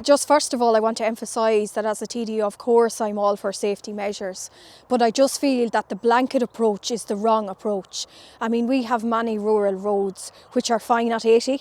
just first of all, I want to emphasise that as a TD, of course, I'm all for safety measures, but I just feel that the blanket approach is the wrong approach. I mean, we have many rural roads which are fine at 80.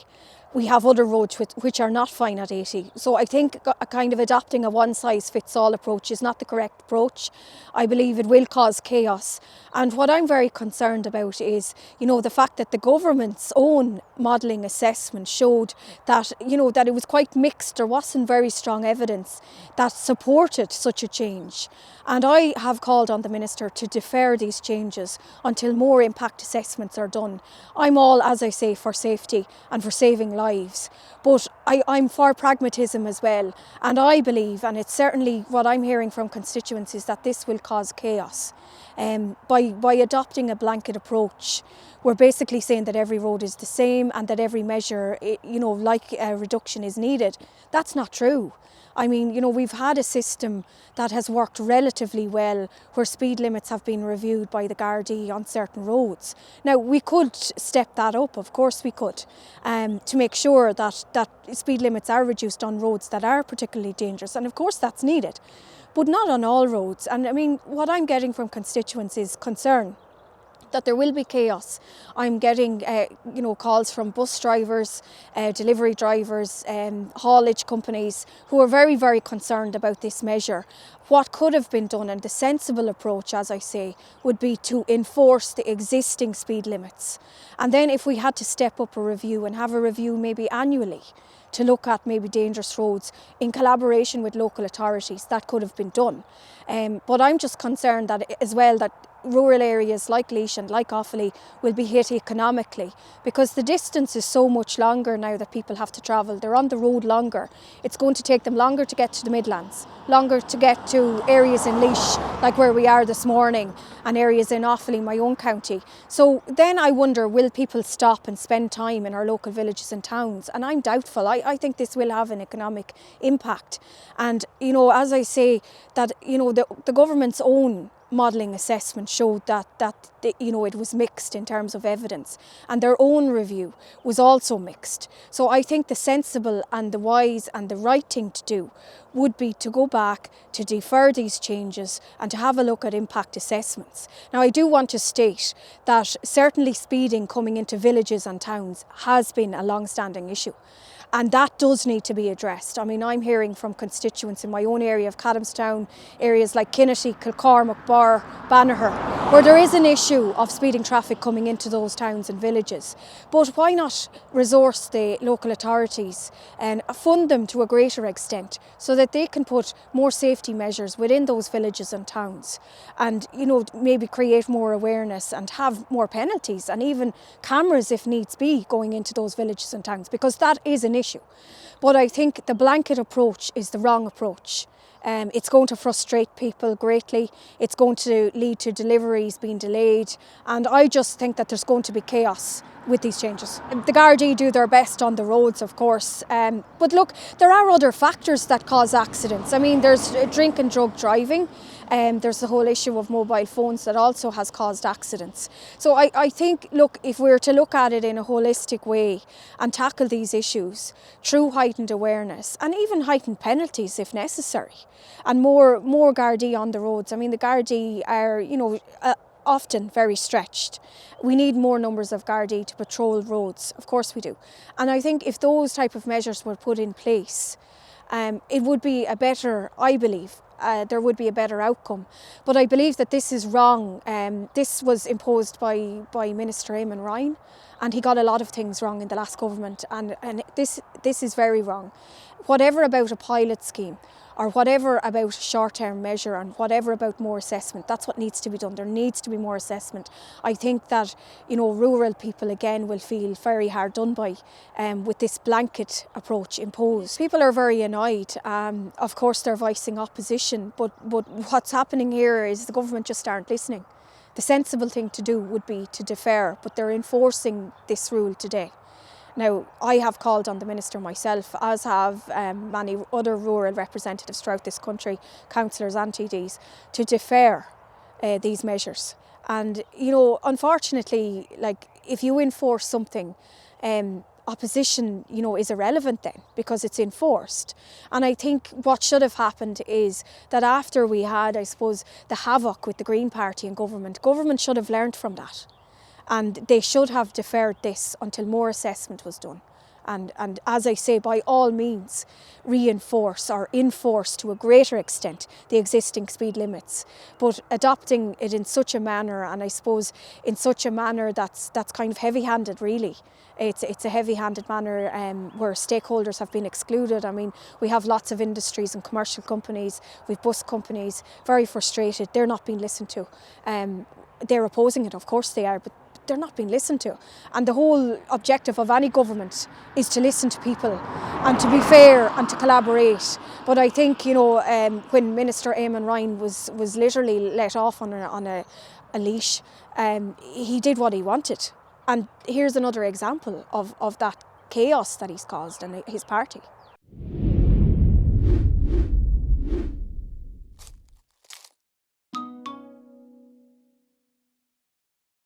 We have other roads which are not fine at 80. So I think a kind of adopting a one-size-fits-all approach is not the correct approach. I believe it will cause chaos. And what I'm very concerned about is, the fact that the government's own modelling assessment showed that, that it was quite mixed. There wasn't very strong evidence that supported such a change. And I have called on the Minister to defer these changes until more impact assessments are done. I'm all, as I say, for safety and for saving lives, but I'm for pragmatism as well. And I believe, and it's certainly what I'm hearing from constituencies, that this will cause chaos. By adopting a blanket approach, we're basically saying that every road is the same and that every measure, like a reduction is needed. That's not true. I mean, we've had a system that has worked relatively well where speed limits have been reviewed by the Gardaí on certain roads. Now, we could step that up, of course we could, to make sure that speed limits are reduced on roads that are particularly dangerous, and of course that's needed, but not on all roads. And I mean, what I'm getting from constituents is concern that there will be chaos. I'm getting calls from bus drivers, delivery drivers, haulage companies who are very, very concerned about this measure. What could have been done, and the sensible approach, as I say, would be to enforce the existing speed limits. And then if we had to step up a review and have a review maybe annually to look at maybe dangerous roads in collaboration with local authorities, that could have been done. But I'm just concerned that as well that rural areas like Laois and like Offaly will be hit economically because the distance is so much longer now that people have to travel. They're on the road longer. It's going to take them longer to get to the Midlands, longer to get to areas in Laois, like where we are this morning, and areas in Offaly, my own county. So then I wonder, will people stop and spend time in our local villages and towns? And I'm doubtful. I think this will have an economic impact. And, as I say, that, the government's own modelling assessment showed that it was mixed in terms of evidence, and their own review was also mixed. So I think the sensible and the wise and the right thing to do would be to go back, to defer these changes and to have a look at impact assessments. Now, I do want to state that certainly speeding coming into villages and towns has been a long-standing issue. And that does need to be addressed. I mean, I'm hearing from constituents in my own area of Cadamstown, areas like Kinnity, Kilcormac, Bar, Banagher, where there is an issue of speeding traffic coming into those towns and villages. But why not resource the local authorities and fund them to a greater extent so that they can put more safety measures within those villages and towns and, maybe create more awareness and have more penalties and even cameras if needs be going into those villages and towns, because that is an issue. But I think the blanket approach is the wrong approach. It's going to frustrate people greatly. It's going to lead to deliveries being delayed. And I just think that there's going to be chaos with these changes. The Gardaí do their best on the roads, of course. But look, there are other factors that cause accidents. I mean, there's drink and drug driving. There's the whole issue of mobile phones that also has caused accidents. So I think, look, if we were to look at it in a holistic way and tackle these issues through heightened awareness and even heightened penalties if necessary, and more Gardaí on the roads. I mean, the Gardaí are, often very stretched. We need more numbers of Gardaí to patrol roads, of course we do. And I think if those type of measures were put in place, it would be a better, I believe, there would be a better outcome. But I believe that this is wrong. This was imposed by Minister Eamon Ryan, and he got a lot of things wrong in the last government, and this is very wrong. Whatever about a pilot scheme, or whatever about a short-term measure, and whatever about more assessment, that's what needs to be done. There needs to be more assessment. I think that, rural people again will feel very hard done by with this blanket approach imposed. People are very annoyed. Of course they're voicing opposition, but what's happening here is the government just aren't listening. The sensible thing to do would be to defer, but they're enforcing this rule today. Now, I have called on the Minister myself, as have many other rural representatives throughout this country, councillors and TDs, to defer these measures. And, unfortunately, if you enforce something opposition, is irrelevant then because it's enforced. And I think what should have happened is that after we had, I suppose, the havoc with the Green Party in government should have learned from that. And they should have deferred this until more assessment was done. And as I say, by all means, reinforce or enforce to a greater extent the existing speed limits. But adopting it in such a manner, and I suppose in such a manner that's kind of heavy-handed, really. It's a heavy-handed manner where stakeholders have been excluded. I mean, we have lots of industries and commercial companies, we've bus companies, very frustrated. They're not being listened to. They're opposing it, of course they are, but they're not being listened to. And the whole objective of any government is to listen to people and to be fair and to collaborate. But I think, when Minister Eamon Ryan was literally let off on a leash, he did what he wanted. And here's another example of that chaos that he's caused and his party.